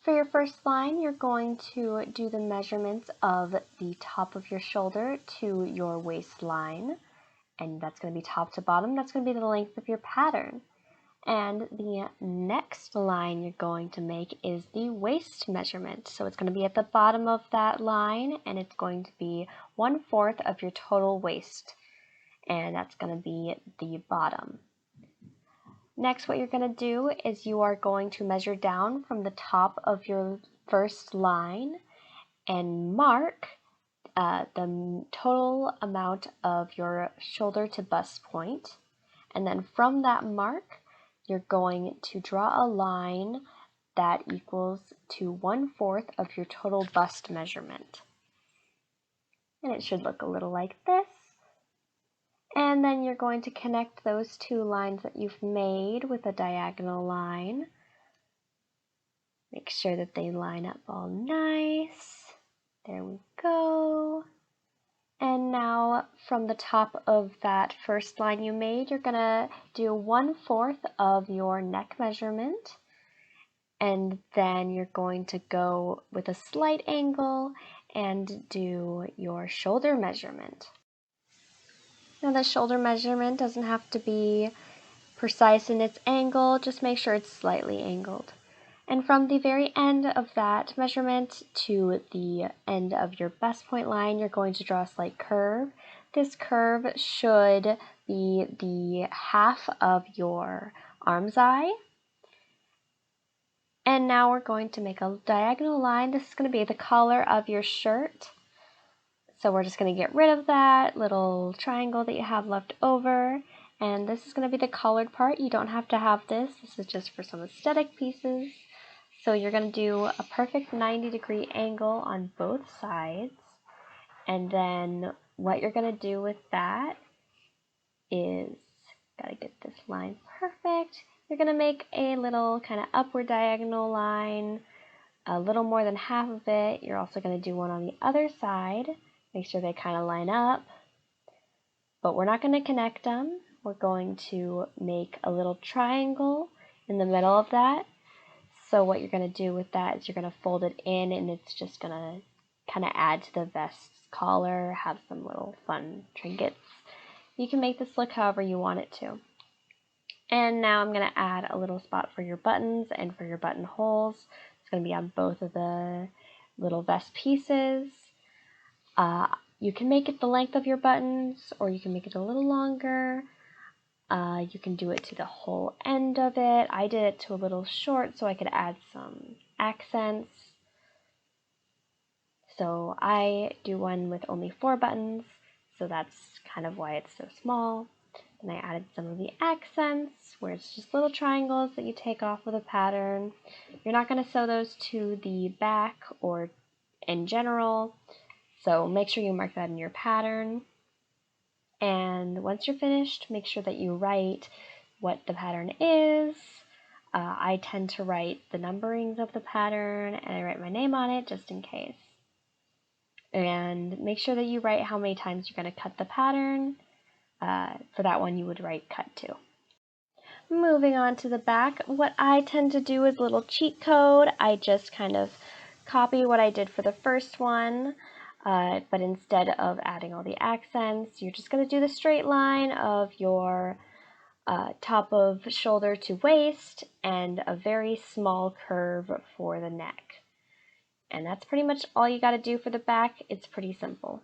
For your first line, you're going to do the measurements of the top of your shoulder to your waistline, and that's going to be top to bottom. That's going to be the length of your pattern. And the next line you're going to make is the waist measurement. So it's going to be at the bottom of that line, and it's going to be 1/4 of your total waist, and that's going to be the bottom. Next, what you're going to do is you are going to measure down from the top of your first line and mark the total amount of your shoulder to bust point. And then from that mark, you're going to draw a line that equals to 1/4 of your total bust measurement. And it should look a little like this. And then you're going to connect those two lines that you've made with a diagonal line. Make sure that they line up all nice. There we go. And now from the top of that first line you made, you're gonna do 1/4 of your neck measurement. And then you're going to go with a slight angle and do your shoulder measurement. Now the shoulder measurement doesn't have to be precise in its angle, just make sure it's slightly angled. And from the very end of that measurement to the end of your bust point line, you're going to draw a slight curve. This curve should be the half of your arm's eye. And now we're going to make a diagonal line. This is going to be the collar of your shirt. So we're just going to get rid of that little triangle that you have left over. And this is going to be the collared part. You don't have to have this. This is just for some aesthetic pieces. So you're going to do a perfect 90-degree angle on both sides. And then what you're going to do with that is, got to get this line perfect. You're going to make a little kind of upward diagonal line, a little more than half of it. You're also going to do one on the other side. Make sure they kind of line up. But we're not going to connect them. We're going to make a little triangle in the middle of that. So what you're going to do with that is you're going to fold it in, and it's just going to kind of add to the vest's collar, have some little fun trinkets. You can make this look however you want it to. And now I'm going to add a little spot for your buttons and for your buttonholes. It's going to be on both of the little vest pieces. You can make it the length of your buttons, or you can make it a little longer. You can do it to the whole end of it. I did it to a little short so I could add some accents. So I do one with only 4 buttons, so that's kind of why it's so small. And I added some of the accents where it's just little triangles that you take off of the pattern. You're not going to sew those to the back or in general, so make sure you mark that in your pattern. And once you're finished, make sure that you write what the pattern is. I tend to write the numberings of the pattern, and I write my name on it just in case. And make sure that you write how many times you're going to cut the pattern. For that one, you would write cut 2. Moving on to the back, what I tend to do is a little cheat code. I just kind of copy what I did for the first one. But instead of adding all the accents, you're just going to do the straight line of your top of shoulder to waist and a very small curve for the neck. And that's pretty much all you got to do for the back. It's pretty simple.